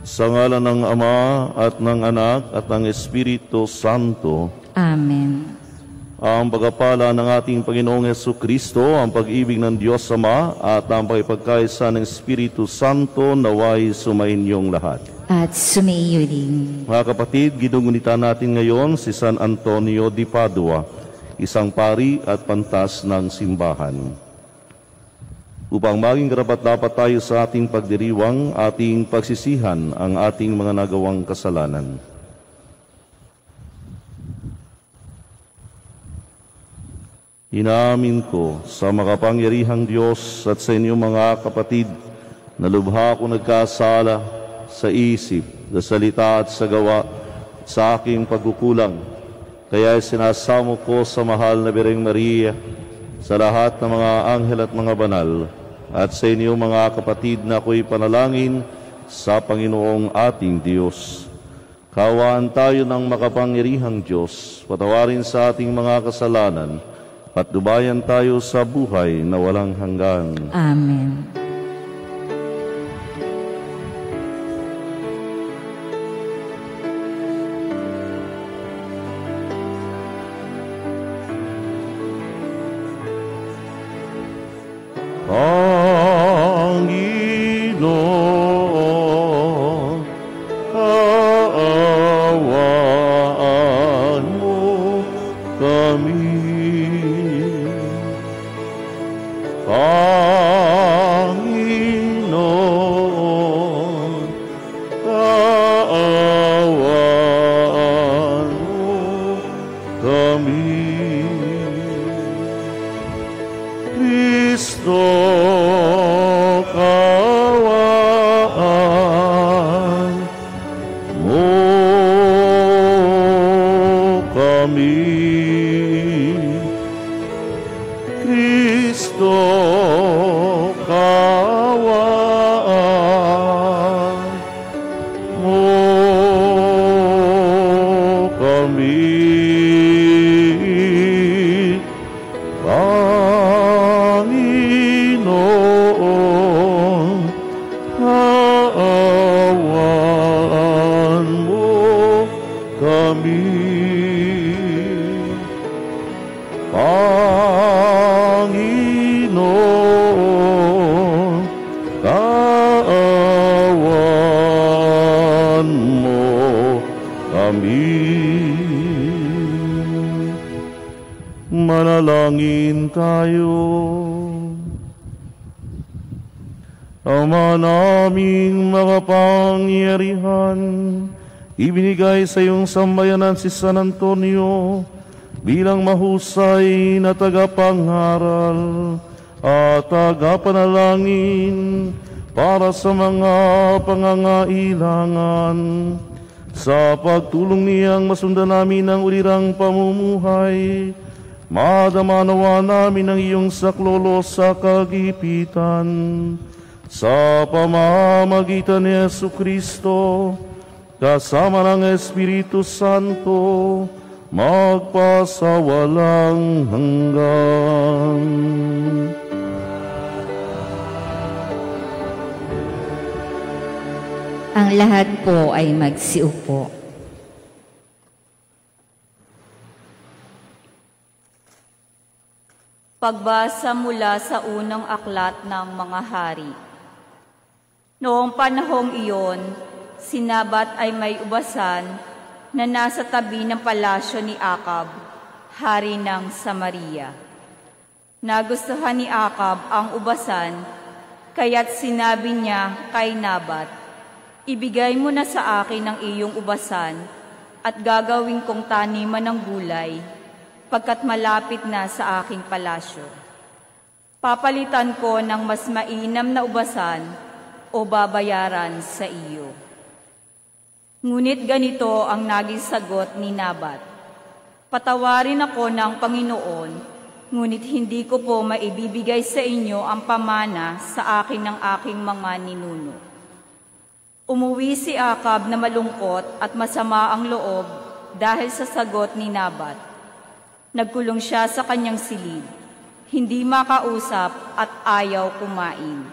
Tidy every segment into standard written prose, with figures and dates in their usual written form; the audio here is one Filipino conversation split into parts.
Sa ngalan ng Ama at ng Anak at ng Espiritu Santo. Amen. Ang pagpapala ng ating Panginoong Hesukristo, ang pag-ibig ng Diyos Ama at ang pagpagkaisa ng Espiritu Santo naway sumainyong lahat. At sumaiyo din. Mga kapatid, ginugunitan natin ngayon si San Antonio de Padua, isang pari at pantas ng simbahan. Upang maging karapat-dapat tayo sa ating pagdiriwang, ating pagsisihan ang ating mga nagawang kasalanan. Inamin ko sa makapangyarihang Diyos at sa inyong mga kapatid na lubha akong nagkasala sa isip, sa salita at sa gawa at sa aking pagkukulang. Kaya sinasamo ko sa mahal na Birheng Maria, sa lahat ng mga anghel at mga banal, at sa inyong mga kapatid na ako'y panalangin sa Panginoong ating Diyos. Kawaan tayo ng makapangyarihang Diyos, patawarin sa ating mga kasalanan, patnubayan tayo sa buhay na walang hanggan. Amen. Panginoon, kaawaan mo kami. Panginoon, kaawaan mo kami. Kristo, kaawaan mo kami. Kristo, kaawaan mo kami. Panginoon, kaawaan mo kami. Panginoon, kaawaan mo kami. Manalangin tayo. Ama naming makapangyarihan, ibinigay sa iyong sambayanan si San Antonio bilang mahusay na tagapangharal at tagapanalangin para sa mga pangangailangan. Sa pagtulong niyang masundan namin ang ulirang pamumuhay, madamanawa namin ang iyong saklolo sa kagipitan. Sa pamamagitan ni Jesucristo, kasama ng Espiritu Santo, magpasawalang hanggan. Ang lahat po ay magsiupo. Pagbasa mula sa unang aklat ng mga hari. Noong panahong iyon, si Nabat ay may ubasan na nasa tabi ng palasyo ni Akab, hari ng Samaria. Nagustuhan ni Akab ang ubasan, kaya't sinabi niya kay Nabat, "Ibigay mo na sa akin ang iyong ubasan at gagawin kong taniman ng gulay pagkat malapit na sa aking palasyo. Papalitan ko ng mas mainam na ubasan o babayaran sa iyo." Ngunit ganito ang naging sagot ni Nabat, "Patawarin ako ng Panginoon, ngunit hindi ko po maibibigay sa inyo ang pamana sa akin ng aking mga ninuno." Umuwi si Akab na malungkot at masama ang loob dahil sa sagot ni Nabat. Nagkulong siya sa kanyang silid, hindi makausap at ayaw kumain.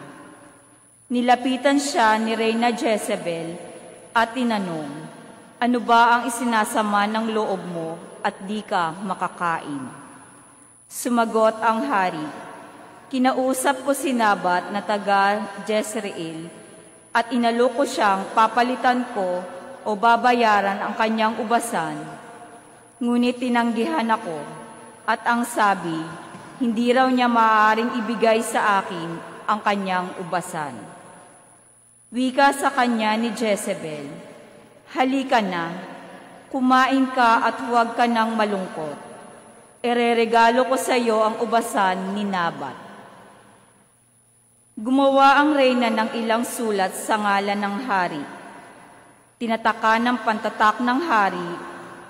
Nilapitan siya ni Reyna Jezebel at tinanong, "Ano ba ang isinasama ng loob mo at di ka makakain?" Sumagot ang hari, "Kinausap ko si Nabat na taga Jezreel at inalok ko siyang papalitan ko o babayaran ang kanyang ubasan. Ngunit tinanggihan ako at ang sabi, hindi raw niya maaaring ibigay sa akin ang kanyang ubasan." Wika sa kanya ni Jezebel, "Halika na, kumain ka at huwag ka nang malungkot. Ereregalo ko sa iyo ang ubasan ni Nabat." Gumawa ang reyna ng ilang sulat sa ngalan ng hari. Tinatakan ng pantatak ng hari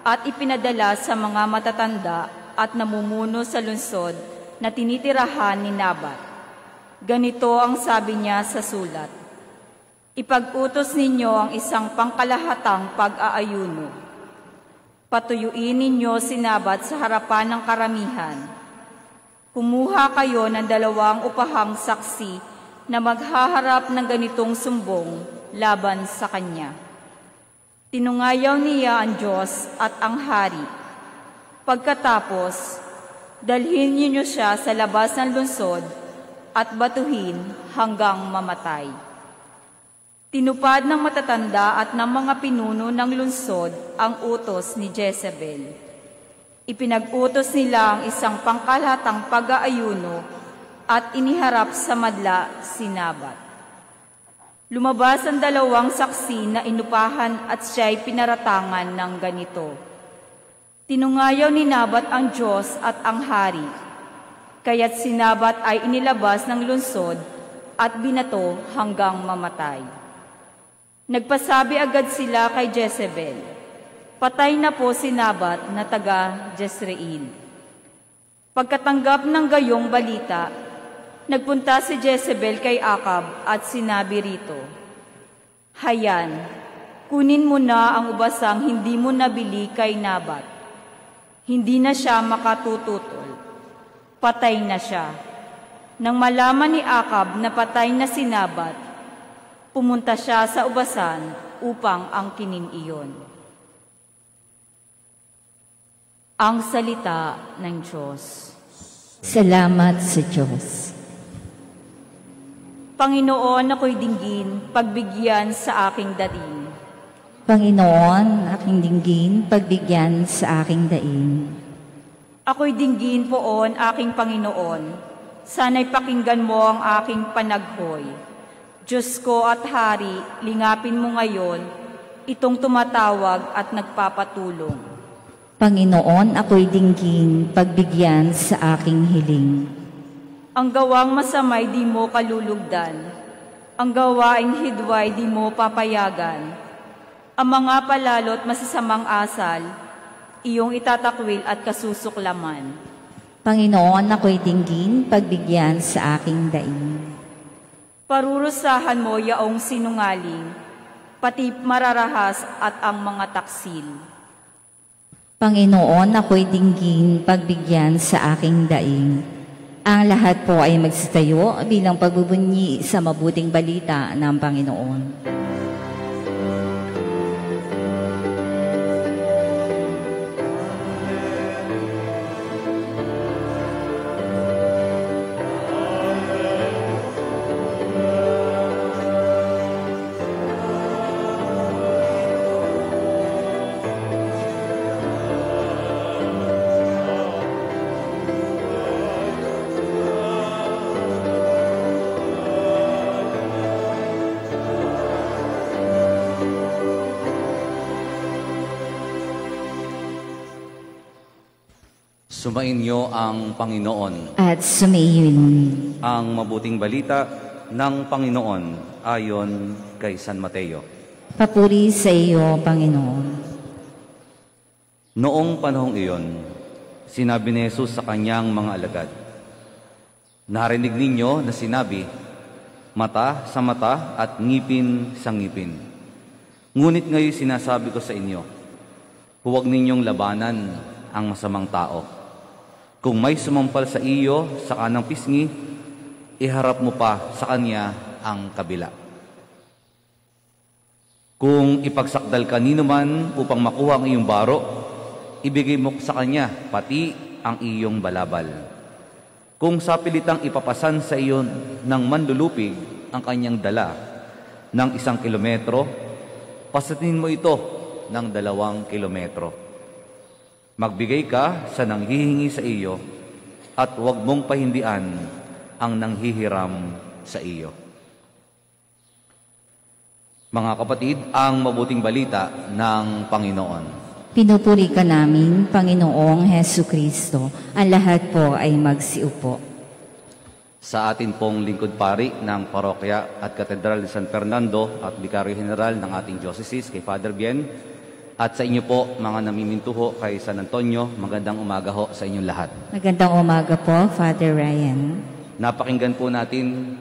at ipinadala sa mga matatanda at namumuno sa lungsod na tinitirahan ni Nabat. Ganito ang sabi niya sa sulat, "Ipag-utos ninyo ang isang pangkalahatang pag-aayuno. Patuyuin ninyo si Nabat sa harapan ng karamihan. Kumuha kayo ng 2 upahang saksi na maghaharap ng ganitong sumbong laban sa kanya." Tinungayaw niya ang Diyos at ang hari. Pagkatapos, dalhin ninyo siya sa labas ng lungsod at batuhin hanggang mamatay. Tinupad ng matatanda at ng mga pinuno ng lungsod ang utos ni Jezebel. Ipinag-utos nila ang isang pangkalahatang pag-aayuno at iniharap sa madla si Nabat. Lumabas ang 2 saksi na inupahan at siya'y pinaratangan ng ganito, "Tinungayaw ni Nabat ang Diyos at ang hari." Kaya't si Nabat ay inilabas ng lungsod at binato hanggang mamatay. Nagpasabi agad sila kay Jezebel, "Patay na po si Nabat na taga Jezreel." Pagkatanggap ng gayong balita, nagpunta si Jezebel kay Akab at sinabi rito, "Hayan, kunin mo na ang ubasang hindi mo nabili kay Nabat. Hindi na siya makatututol. Patay na siya." Nang malaman ni Akab na patay na si Nabat, pumunta siya sa ubasan upang angkinin iyon. Ang salita ng Diyos. Salamat sa Diyos. Panginoon, ako'y dinggin, pagbigyan sa aking daing. Panginoon, aking dinggin, pagbigyan sa aking daing. Ako'y dinggin poon, aking Panginoon, sana'y pakinggan mo ang aking panaghoy. Diyos ko at Hari, lingapin mo ngayon itong tumatawag at nagpapatulong. Panginoon, ako'y dinggin, pagbigyan sa aking hiling. Ang gawang masamay di mo kalulugdan, ang gawaing hidway di mo papayagan. Ang mga palalot masasamang asal, iyong itatakwil at kasusuklaman. Panginoon, ako'y dinggin, pagbigyan sa aking daing. Parurusahan mo yaong sinungaling, pati mararahas at ang mga taksil. Panginoon, ako'y dinggin, pagbigyan sa aking daing. Ang lahat po ay magsitayo bilang pagbubunyi sa mabuting balita ng Panginoon. Sumainyo ang Panginoon. At sumaiyon. Ang mabuting balita ng Panginoon ayon kay San Mateo. Papuri sa iyo, Panginoon. Noong panahong iyon, sinabi ni Jesus sa kanyang mga alagad, "Narinig ninyo na sinabi, mata sa mata at ngipin sa ngipin. Ngunit ngayon sinasabi ko sa inyo, huwag ninyong labanan ang masamang tao. Kung may sumampal sa iyo sa kanang pisngi, iharap mo pa sa kanya ang kabila. Kung ipagsakdal kanino man upang makuha ang iyong baro, ibigay mo sa kanya pati ang iyong balabal. Kung sapilitang ipapasan sa iyo ng manlulupig ang kanyang dala ng 1 kilometro, pasanin mo ito ng 2 kilometro. Magbigay ka sa nanghihingi sa iyo at huwag mong pahindian ang nanghihiram sa iyo. Mga kapatid, ang mabuting balita ng Panginoon. Pinupuri ka namin, Panginoong Hesu Kristo. Ang lahat po ay magsiupo. Sa atin pong lingkod pari ng Parokya at Katedral de San Fernando at Vicario General ng ating Diocese kay Father Bien, at sa inyo po, mga namimintuho kay San Antonio, magandang umaga ho sa inyong lahat. Magandang umaga po, Father Ryan. Napakinggan po natin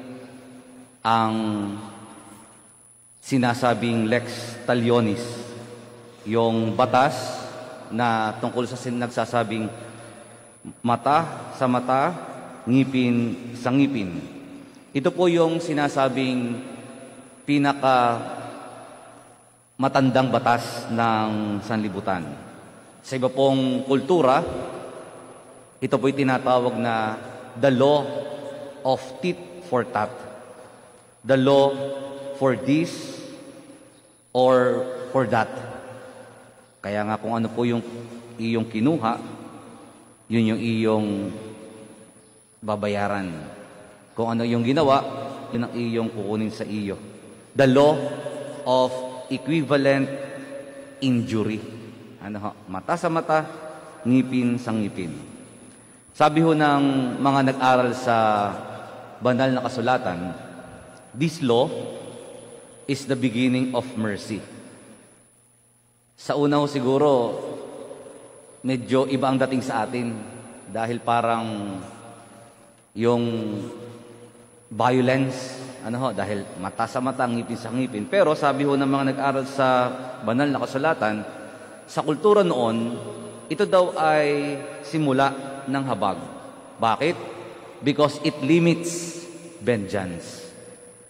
ang sinasabing Lex Talionis, yung batas na tungkol sa nagsasabing mata sa mata, ngipin sa ngipin. Ito po yung sinasabing pinaka matandang batas ng sanlibutan. Sa iba pong kultura, ito po'y tinatawag na the law of tit for tat. The law for this or for that. Kaya nga kung ano po yung iyong kinuha, yun yung iyong babayaran. Kung ano yung ginawa, yun ang iyong kukunin sa iyo. The law of equivalent injury. Ano ho? Mata sa mata, ngipin sa ngipin. Sabi ho ng mga nag-aral sa banal na kasulatan, this law is the beginning of mercy. Sa una ho siguro, medyo iba ang dating sa atin dahil parang yung violence, dahil mata sa mata, ngipin sa ngipin. Pero sabi ho ng mga nag-aral sa banal na kasulatan, sa kultura noon, ito daw ay simula ng habag. Bakit? Because it limits vengeance.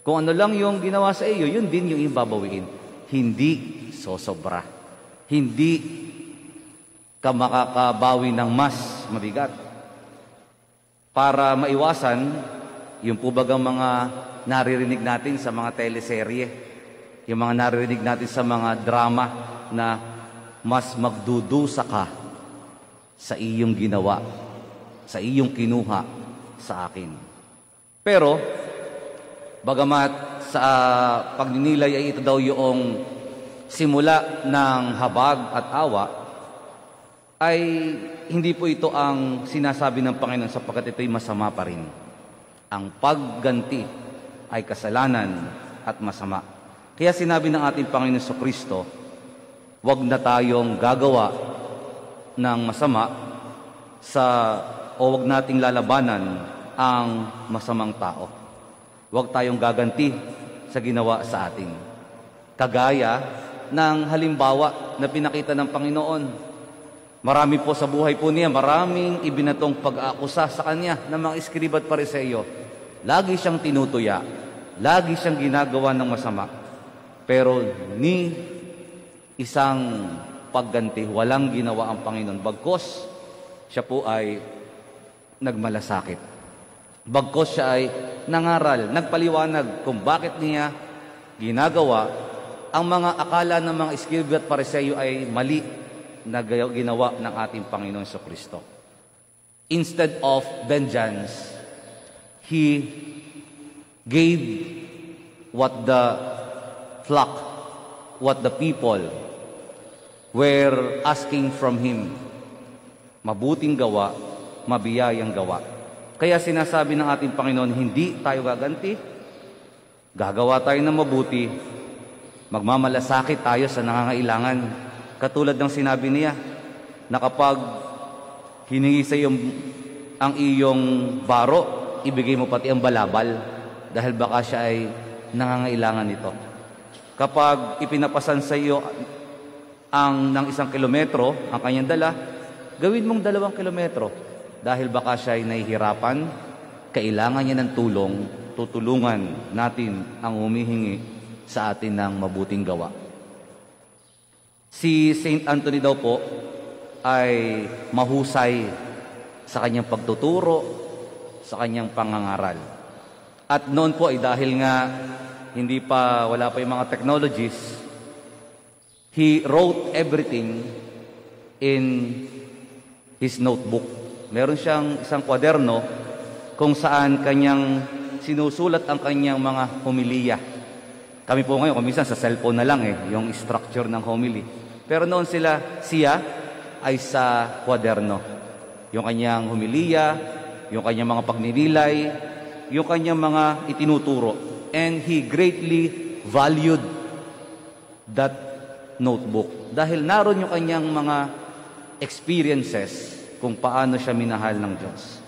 Kung ano lang yung ginawa sa iyo, yun din yung babawiin. Hindi sosobra. Hindi ka makakabawi ng mas mabigat. Para maiwasan, yung po bagang mga naririnig natin sa mga teleserye, yung mga naririnig natin sa mga drama na mas magdudusa ka sa iyong ginawa, sa iyong kinuha sa akin. Pero, bagamat sa pagninilay ay ito daw yung simula ng habag at awa, ay hindi po ito ang sinasabi ng Panginoon sapagkat ito'y masama pa rin. Ang pagganti ay kasalanan at masama. Kaya sinabi ng ating Panginoon Jesucristo, huwag na tayong gagawa ng masama o huwag nating lalabanan ang masamang tao. Huwag tayong gaganti sa ginawa sa atin. Kagaya ng halimbawa na pinakita ng Panginoon. Marami po sa buhay po niya, maraming ibinatong pag-aakusa sa kanya ng mga iskriba at pariseyo. Lagi siyang tinutuya, lagi siyang ginagawa ng masama. Pero ni isang pagganti, walang ginawa ang Panginoon. Bagkos, siya po ay nagmalasakit. Bagkos siya ay nangaral, nagpaliwanag kung bakit niya ginagawa ang mga akala ng mga iskriba at pariseyo ay mali na ginawa ng ating Panginoon Jesucristo. Instead of vengeance, He gave what the flock, what the people were asking from Him. Mabuting gawa, mabiyayang gawa. Kaya sinasabi ng ating Panginoon, hindi tayo gaganti, gagawa tayo ng mabuti, magmamalasakit tayo sa nangangailangan. Katulad ng sinabi niya, na kapag hiningi sa iyo ang iyong baro, ibigay mo pati ang balabal dahil baka siya ay nangangailangan nito. Kapag ipinapasan sa iyo ng 1 kilometro ang kanyang dala, gawin mong 2 kilometro dahil baka siya ay nahihirapan, kailangan niya ng tulong, tutulungan natin ang humihingi sa atin ng mabuting gawa. Si Saint Anthony daw po ay mahusay sa kanyang pagtuturo, sa kanyang pangangaral. At noon po ay dahil nga wala pa yung mga technologies, he wrote everything in his notebook. Meron siyang isang kwaderno kung saan kanyang sinusulat ang kanyang mga homilya. Kami po ngayon, kuminsan sa cellphone na lang yung structure ng homily. Pero noon siya ay sa kwaderno. Yung kanyang homilya, yung kanyang mga pagninilay, yung kanyang mga itinuturo. And he greatly valued that notebook. Dahil naroon yung kanyang mga experiences kung paano siya minahal ng Diyos.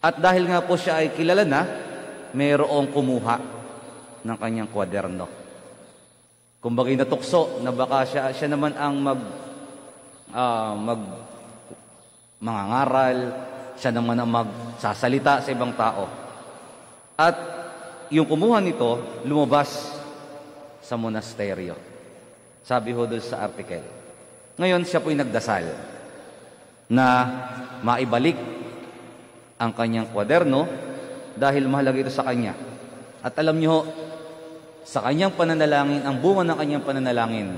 At dahil nga po siya ay kilala na, mayroong kumuha ng kanyang kwaderno. Kumbaga'y natukso na baka siya naman ang mangangaral, siya naman ang magsasalita sa ibang tao. At yung kumuha nito, lumabas sa monasteryo. Sabi ho doon sa article. Ngayon, siya po'y nagdasal na maibalik ang kanyang kwaderno dahil mahalaga ito sa kanya. At alam niyo, sa kanyang pananalangin, ang bunga ng kanyang pananalangin,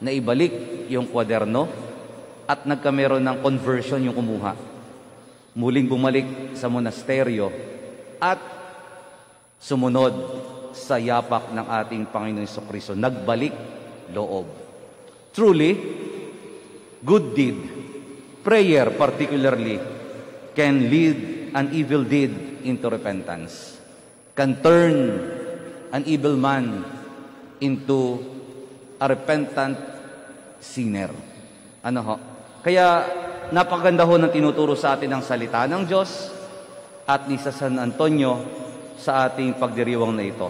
na ibalik yung kwaderno at nagkameron ng conversion yung kumuha. Muling bumalik sa monasteryo at sumunod sa yapak ng ating Panginoon Jesucristo. Nagbalik loob. Truly, good deed, prayer particularly, can lead an evil deed into repentance, can turn an evil man into a repentant sinner. Kaya napakaganda ho ng tinuturo sa atin ang salita ng Diyos at ni sa San Antonio sa ating pagdiriwang na ito.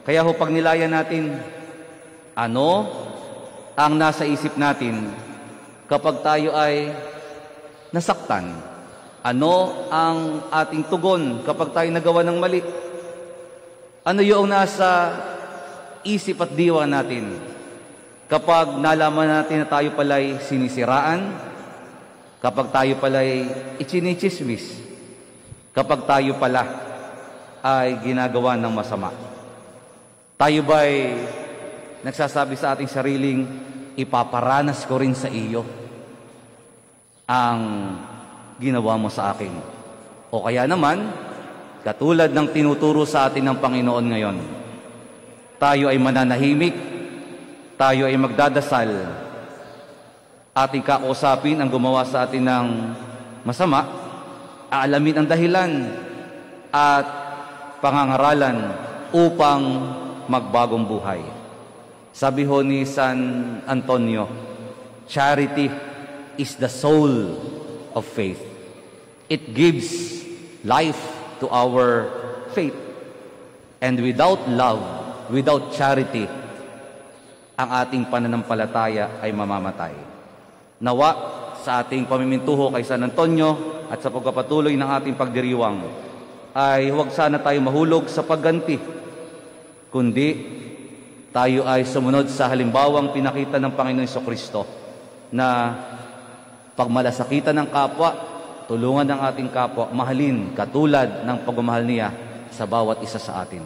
Kaya ho pag nilayan natin, ano ang nasa isip natin kapag tayo ay nasaktan? Ano ang ating tugon kapag tayo nagawa ng mali? Ano yung nasa isip at diwa natin kapag nalaman natin na tayo pala'y sinisiraan, kapag tayo pala'y ichinichismis, kapag tayo pala ay ginagawa ng masama? Tayo ba'y nagsasabi sa ating sariling, ipaparanas ko rin sa iyo ang ginawa mo sa akin? O kaya naman, katulad ng tinuturo sa atin ng Panginoon ngayon, tayo ay mananahimik, tayo ay magdadasal, ating kakausapin ang gumawa sa atin ng masama, aalamin ang dahilan at pangangaralan upang magbagong buhay. Sabi ho ni San Antonio, charity is the soul of faith. It gives life to our faith. And without love, without charity, ang ating pananampalataya ay mamamatay. Nawa sa ating pamimintuho kay San Antonio at sa pagpapatuloy ng ating pagdiriwang ay huwag sana tayo mahulog sa pagganti, kundi tayo ay sumunod sa halimbawang pinakita ng Panginoon Jesucristo na pagmalasakitan ng kapwa, tulungan ng ating kapwa, mahalin katulad ng pagmamahal niya sa bawat isa sa atin.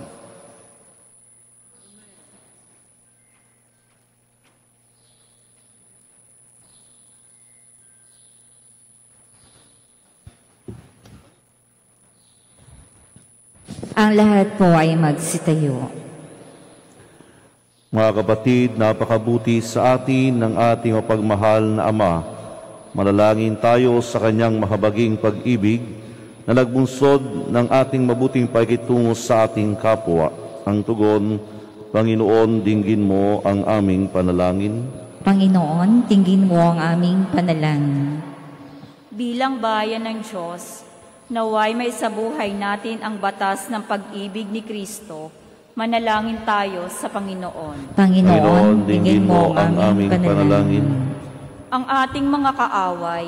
Ang lahat po ay magsitayo. Mga kapatid, napakabuti sa atin ng ating mapagmahal na Ama. Manalangin tayo sa kanyang mahabaging pag-ibig na nagbunsod ng ating mabuting pakikitungo sa ating kapwa. Ang tugon, Panginoon, dinggin mo ang aming panalangin. Panginoon, dinggin mo ang aming panalangin. Bilang bayan ng Diyos, naway may sa buhay natin ang batas ng pag-ibig ni Kristo. Manalangin tayo sa Panginoon. Panginoon, dinggin mo ang aming panalangin. Ang ating mga kaaway,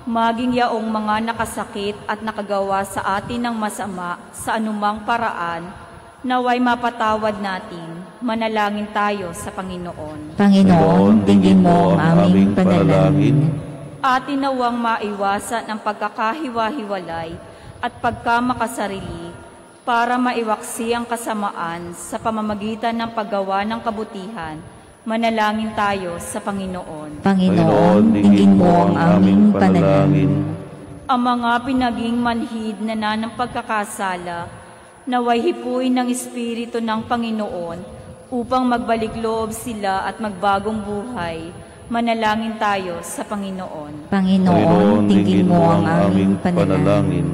maging yaong mga nakasakit at nakagawa sa atin ng masama sa anumang paraan, naway mapatawad natin, manalangin tayo sa Panginoon. Panginoon, dinggin mo ang aming panalangin. Atin nawang maiwasan ang pagkakahiwa-hiwalay at pagkamakasarili para maiwaksi ang kasamaan sa pamamagitan ng paggawa ng kabutihan. Manalangin tayo sa Panginoon. Panginoon, dinggin mo ang aming panalangin. Ang mga pinaging manhid na ng pagkakasala, naway hipuin ng Espiritu ng Panginoon upang magbalik loob sila at magbagong buhay. Manalangin tayo sa Panginoon. Panginoon, dinggin mo ang aming panalangin.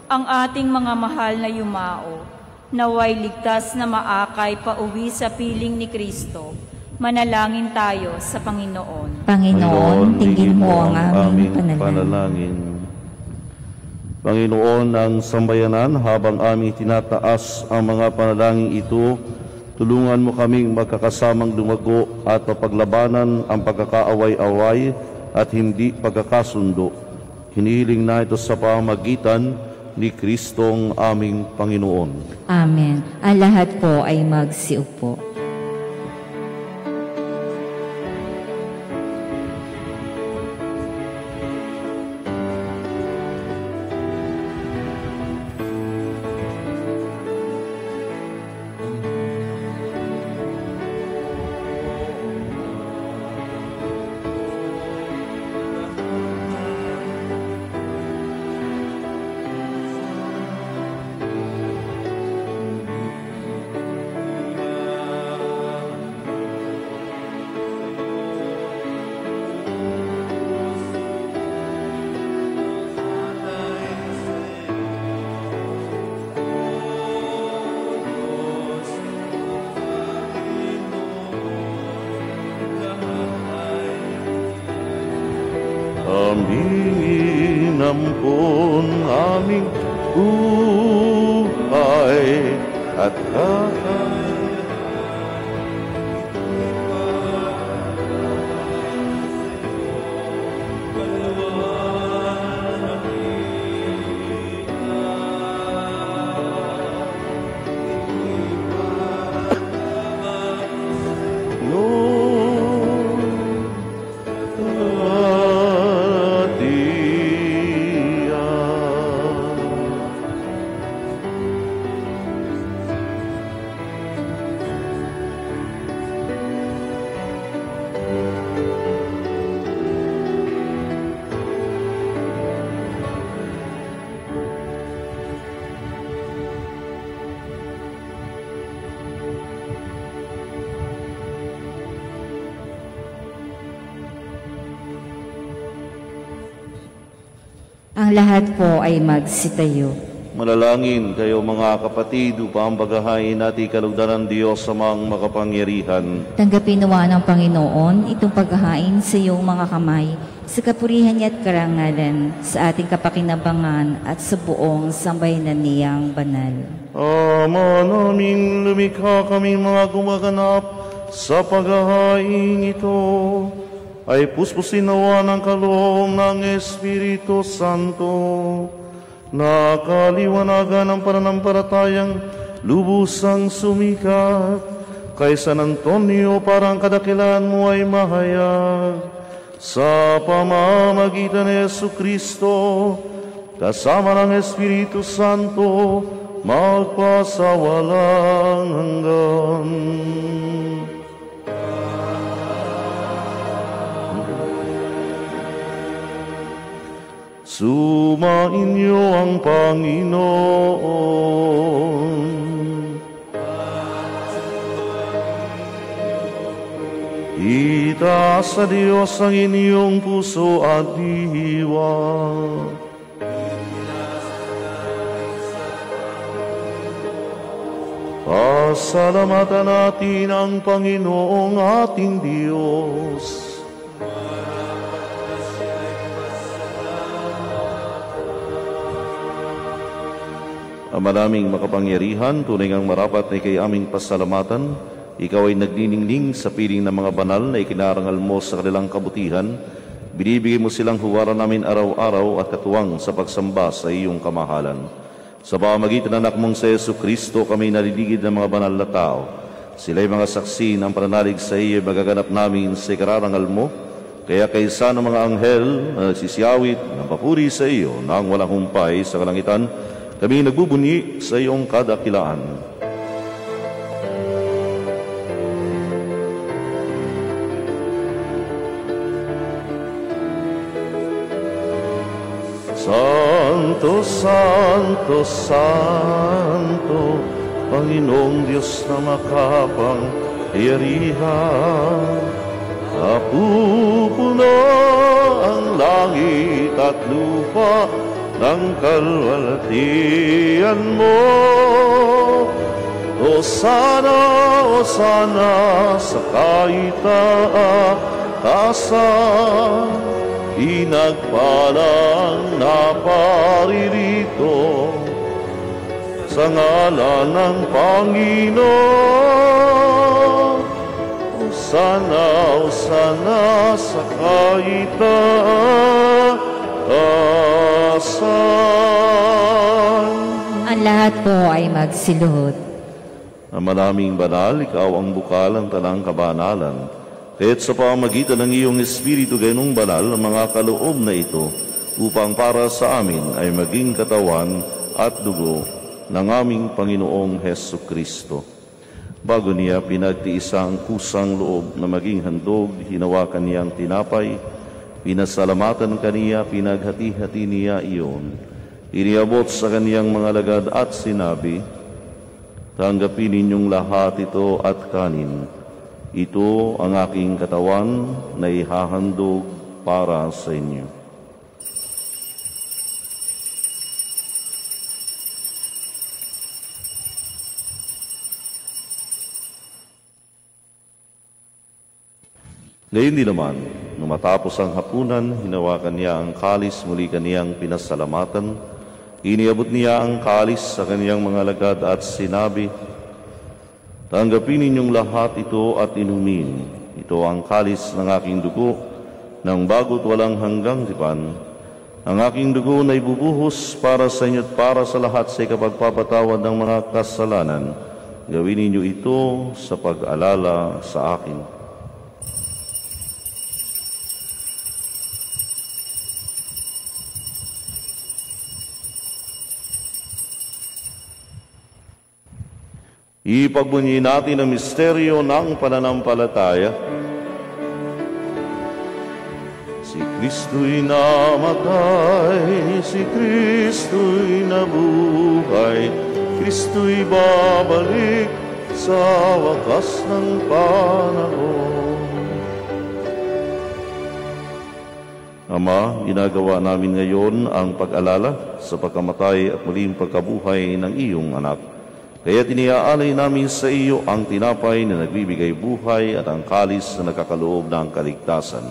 Ang ating mga mahal na yumao, naway ligtas na maakay pauwi sa piling ni Kristo. Manalangin tayo sa Panginoon. Panginoon, dinggin mo ang aming panalangin. Panginoon, ang sambayanan habang aming tinataas ang mga panalangin ito, tulungan mo kaming magkakasamang lumago at mapaglabanan ang pagkakaaway-away at hindi pagkakasundo. Hinihiling na ito sa pamamagitan ni Kristong aming Panginoon. Amen. Ang lahat po ay magsiupo. Aming inampon aming buhay at Ang lahat po ay magsitayo. Manalangin kayo mga kapatid upang bagahain natin kalugdan ng Diyos sa mga makapangyarihan. Tanggapin nawa ng Panginoon itong paghahain sa iyong mga kamay, sa kapurihan niya at karangalan, sa ating kapakinabangan at sa buong sambayanan niyang banal. Ama namin, lumikha kami mga gumaganap sa paghahain ito, ay puspusin nawa ng kaloob ng Espiritu Santo, na kaliwanagan ng pananampalatayang lubusang sumikat, kay San Antonio parang kadakilaan mo ay mahayag, sa pamamagitan ni Jesucristo, kasama ng Espiritu Santo, magpasawalang hanggan. Sumainyo ang Panginoon. Itaas sa Diyos ang inyong puso at diwa. Pasalamatan natin ang Panginoong ating Diyos. Ang maraming makapangyarihan, tunay ngang marapat na ikay aming pasalamatan. Ikaw ay nagniningning sa piling ng mga banal na ikinarangal mo sa kanilang kabutihan. Binibigay mo silang huwaran namin araw-araw at katuwang sa pagsamba sa iyong kamahalan. Sa pamamagitan ng anak mong sa Jesucristo, kami naliligid ng mga banal na tao. Sila'y mga saksi ng pananalig sa iyo magaganap namin sa ikararangal mo. Kaya kaysa ng mga anghel na nagsisiyawit ng papuri sa iyo nang walang humpay sa kalangitan, kami nagbubunyi sa iyong kadakilaan. Santo, Santo, Santo, Panginoong Diyos na makapangyarihan, napupuno ang langit at lupa ng kalwalhatian mo. Hosana, Hosana sa kaitaasan, pinagpalang naparirito sa ngalan ng Panginoon. Hosana, Hosana sa kaitaasan. Ang lahat po ay magsiluhod. Ang malaming banal, ikaw ang bukal ng tanang kabanalan. Kaya't sa pamamagitan ng iyong Espiritu ganung banal ang mga kaloob na ito upang para sa amin ay maging katawan at dugo ng aming Panginoong Hesu Kristo. Bago niya pinagtiisa ang kusang loob na maging handog, hinawakan niyang tinapay, pinasalamatan kaniya, pinaghati-hati niya iyon. Iniabot sa kaniyang mga alagad at sinabi, tanggapin ninyong lahat ito at kanin. Ito ang aking katawan na ihahandog para sa inyo. Ngayon din naman, nung matapos ang hapunan, hinawakan niya ang kalis, muli kaniyang pinasalamatan. Iniabot niya ang kalis sa kaniyang mga alagad at sinabi, tanggapin ninyong lahat ito at inumin. Ito ang kalis ng aking dugo, ng bago't walang hanggang tipan. Ang aking dugo na ibubuhos para sa inyo at para sa lahat sa ikapagpapatawad ng mga kasalanan. Gawin ninyo ito sa pag-alala sa akin. Ipagbunyi natin ang misteryo ng pananampalataya. Si Kristo'y namatay, si Kristo'y nabuhay, Kristo'y babalik sa wakas ng panahon. Ama, ginagawa namin ngayon ang pag-alala sa pagkamatay at muling pagkabuhay ng iyong anak. Kaya tiniaalay namin sa iyo ang tinapay na nagbibigay buhay at ang kalis na nakakaloob ng kaligtasan.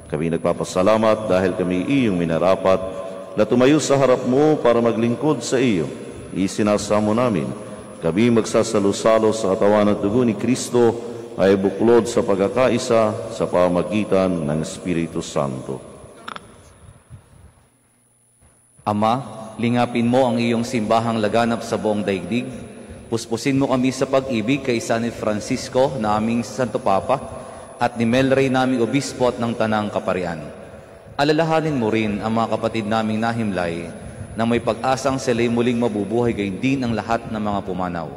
Kami nagpapasalamat dahil kami iyong minarapat na tumayo sa harap mo para maglingkod sa iyo. Isinasamo namin, kami magsasalo-salo sa katawan at dugo ni Kristo ay buklod sa pagkakaisa sa pamagitan ng Espiritu Santo. Ama, lingapin mo ang iyong simbahang laganap sa buong daigdig. Puspusin mo kami sa pag-ibig kay San Francisco na aming Santo Papa at ni Melray naming Obispo at ng Tanang Kaparian. Alalahanin mo rin ang mga kapatid naming nahimlay na may pag-asang sila'y muling mabubuhay gayon din ang lahat ng mga pumanaw.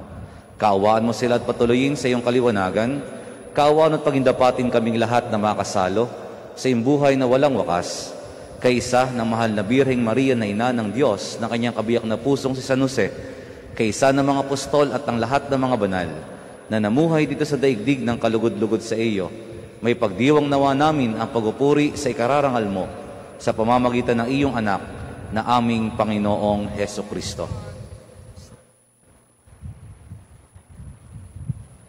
Kaawaan mo sila at patuloyin sa iyong kaliwanagan. Kaawaan at pagindapatin kaming lahat na makasalo sa iyong buhay na walang wakas. Kaysa ng mahal na Birheng Maria na ina ng Diyos na kanyang kabiyak na pusong si San Jose, kaysa ng mga apostol at ang lahat ng mga banal na namuhay dito sa daigdig ng kalugod-lugod sa iyo, may pagdiwang nawa namin ang pagupuri sa ikararangal mo sa pamamagitan ng iyong anak na aming Panginoong Hesu Kristo.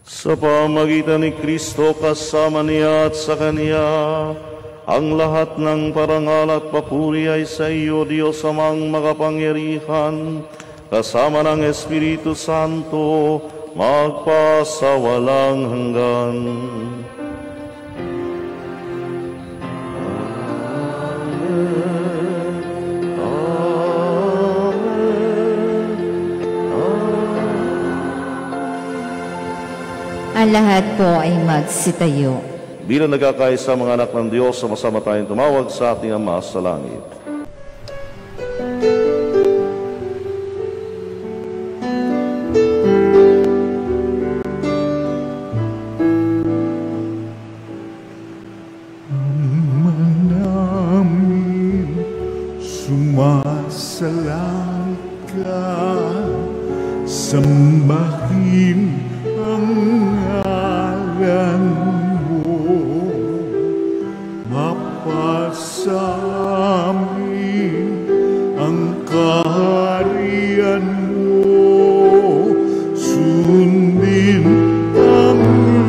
Sa pamamagitan ni Kristo kasama niya at sa Kanya, ang lahat ng parangal at papuri ay sa iyo, Diyos amang makapangyarihan, kasama ng Espiritu Santo, magpasawalang hanggan. Amen. Amen. Ang lahat po ay magsitayo. Bilang nagkakaisa mga anak ng Diyos, sama-sama tayong tumawag sa ating Ama sa langit. Sumasalangit ka, sambahin ang ngalan mo, mapasamin ang kaharian mo, sundin ang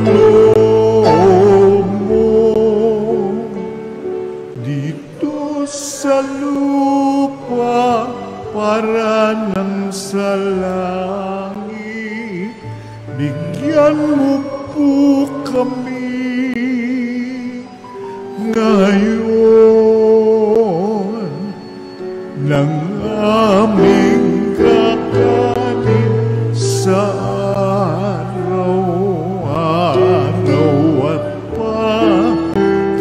loob mo dito sa lupa para nang sa langit. Bigyan mo po kami ngayon ng aming kakanin sa araw-araw at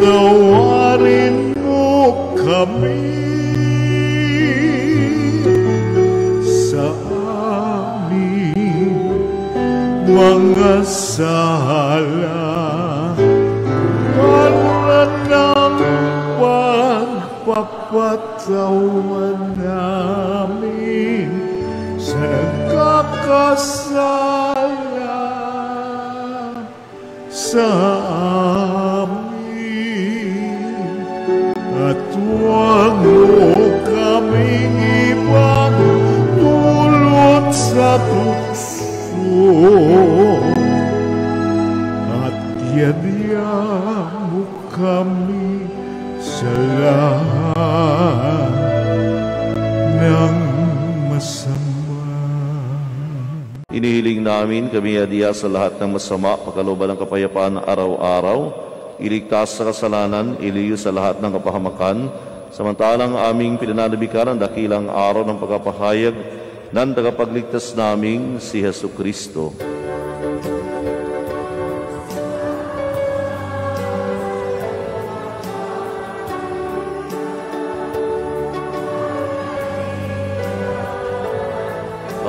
patawarin mo kami sa aming mga sala, para ng pagpapatawa namin sa nagkakasala sa amin, at huwag mo kaming ipagdulot sa tukso, at yadya mo kami sa lahat ng masama. Inihiling namin kami adiya sa lahat ng masama, pagkalooban ng kapayapaan araw-araw, iligtas sa kasalanan, iliyo sa lahat ng kapahamakan, samantalang aming pinananabikan ang dakilang araw ng pagpapahayag ng tagapagligtas naming si Jesucristo.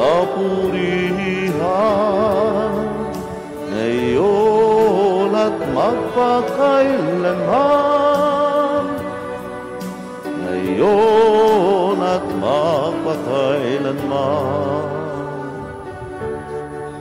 Kapurihan ngayon at magpakailanman, ngayon at magpakailanman.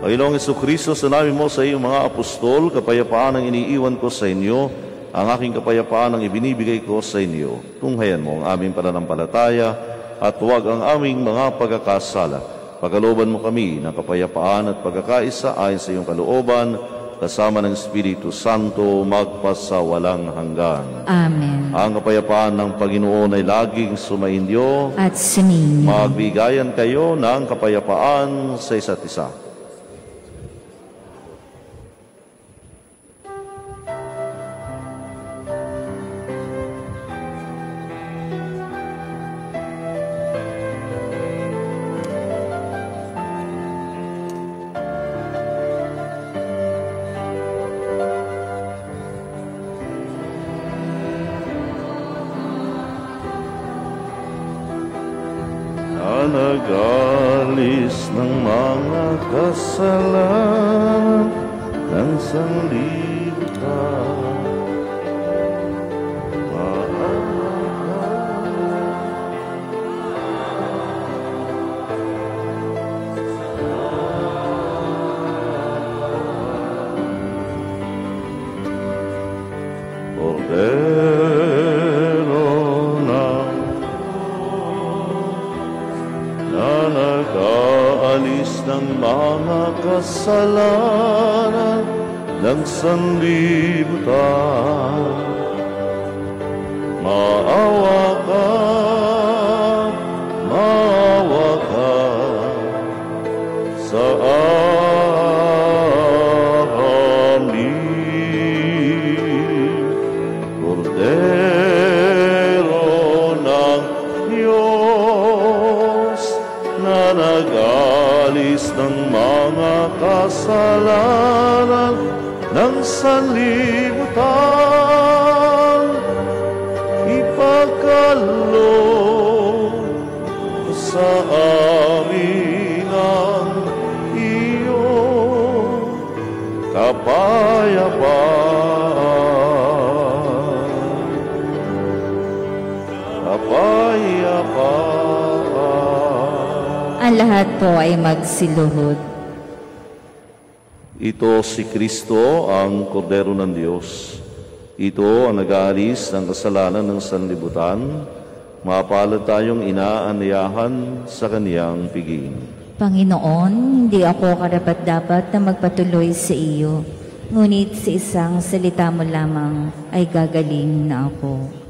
Panginoong Jesucristo, sinabi mo sa iyong mga apostol, kapayapaan ang iniiwan ko sa inyo, ang aking kapayapaan ang ibinibigay ko sa inyo. Tunghayan mo ang aming pananampalataya at huwag ang aming mga pagkakasala. Pagkalooban mo kami ng kapayapaan at pagkakaisa ayon sa iyong kalooban, kasama ng Espiritu Santo, magpasawalang hanggan. Amen. Ang kapayapaan ng Panginoon ay laging sumainyo. At suninyo. Magbigayan kayo ng kapayapaan sa isa't isa. Nag-alis ng mga kasalanan ng sanlibutan. Cordero ng nag-aalis ng mga kasalanan ng sanlibutan. Maawa ka, maawa ka sa amin. Cordero ng Diyos na nag-alis ng mga kasalanan sanlibutan, ipagkaloob sa amin ang iyong kapayapaan. Kapayapaan. Ang lahat po ay magsiluhod. Ito si Kristo, ang Kordero ng Diyos. Ito ang nag-aalis ng kasalanan ng sanlibutan. Mapalad tayong inaanyayahan sa kaniyang piging. Panginoon, hindi ako karapat-dapat na magpatuloy sa iyo. Ngunit sa isang salita mo lamang ay gagaling na ako.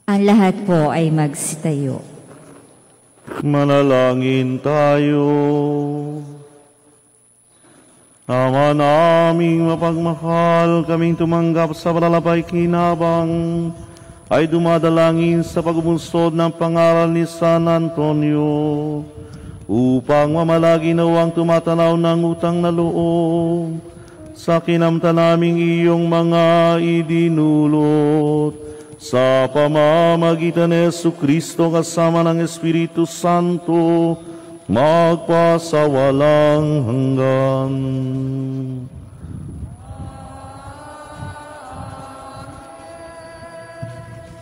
Ang lahat po ay magsitayo. Manalangin tayo. Ama naming mapagmahal, kaming tumanggap sa palalabay kinabang, ay dumadalangin sa pagbubunsod ng pangaral ni San Antonio, upang mamalagi nawang tumatanaw ng utang na loob sa kinamtan naming iyong mga idinulot. Sa pamamagitan ni Jesucristo kasama ng Espiritu Santo, magpasawalang hanggan.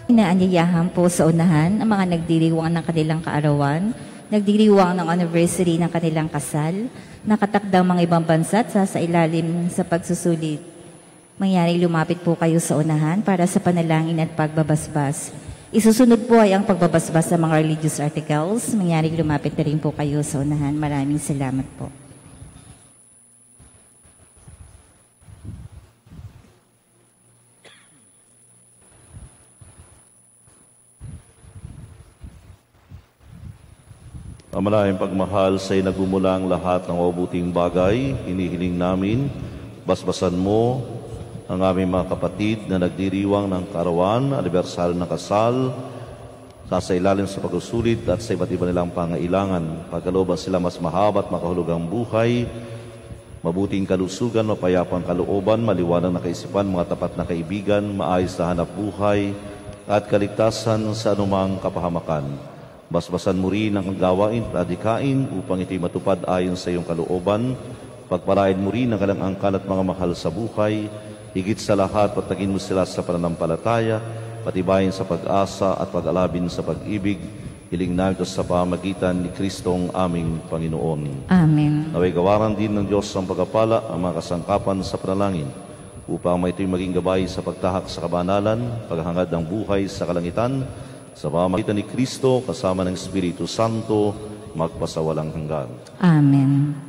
Inaanyayahan po sa unahan ang mga nagdiriwang ng kanilang kaarawan, nagdiriwang ng anniversary ng kanilang kasal, nakatakdang mga ibang bansa at sa ilalim sa pagsusulit. Mangyari lumapit po kayo sa unahan para sa panalangin at pagbabasbas. Isusunod po ay ang pagbabasbas sa mga religious articles. Mangyari lumapit na rin po kayo sa unahan. Maraming salamat po. Maraming pagmahal sa nagmumulang lahat ng mabuting bagay, hinihiling namin, basbasan mo ang aming mga kapatid na nagdiriwang ng karawan, anibersaryo ng kasal, sa ilalim sa pagsusulit at sa iba't iba nilang pangailangan. Pagkalooban sila mas mahaba at makahulugang buhay, mabuting kalusugan, mapayapang kalooban, maliwanag na kaisipan, mga tapat na kaibigan, maayos na hanap buhay, at kaligtasan sa anumang kapahamakan. Basbasan mo rin ang gawain at adikain upang ito'y matupad ayon sa iyong kalooban. Pagpalain mo rin ang kalang angkan at mga mahal sa buhay. Higit sa lahat, patagin mo sila sa pananampalataya, patibayin sa pag-asa at pag-alabin sa pag-ibig. Hiling namin ito sa pamagitan ni Kristong aming Panginoon. Amen. Naway gawaran din ng Diyos ang pagpapala ang mga kasangkapan sa panalangin upang may ito'y maging gabay sa pagtahak sa kabanalan, paghangad ng buhay sa kalangitan, sa pamagitan ni Kristo kasama ng Espiritu Santo, magpasawalang hanggan. Amen.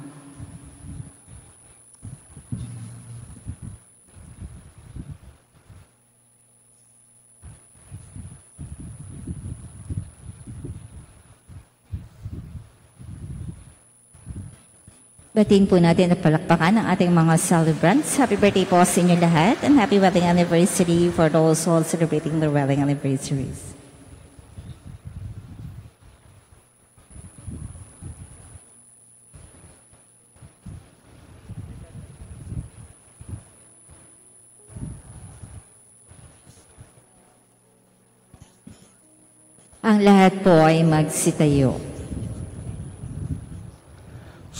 Batiin po natin at palakpakan ang ating mga celebrants. Happy birthday po sa inyo lahat and happy wedding anniversary for those all celebrating their wedding anniversaries. Ang lahat po ay magsitayo.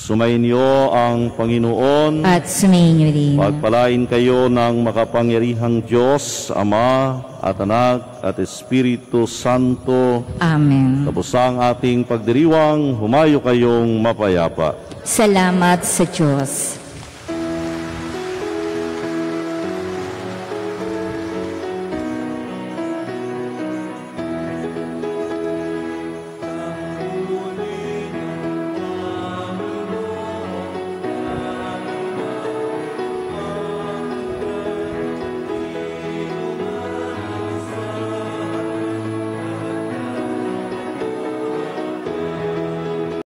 Sumainyo ang Panginoon At sumainyo rin. Pagpalain kayo ng makapangyarihang Diyos, Ama at Anak at Espiritu Santo. Amen. Tapos ang ating pagdiriwang, humayo kayong mapayapa. Salamat sa Diyos.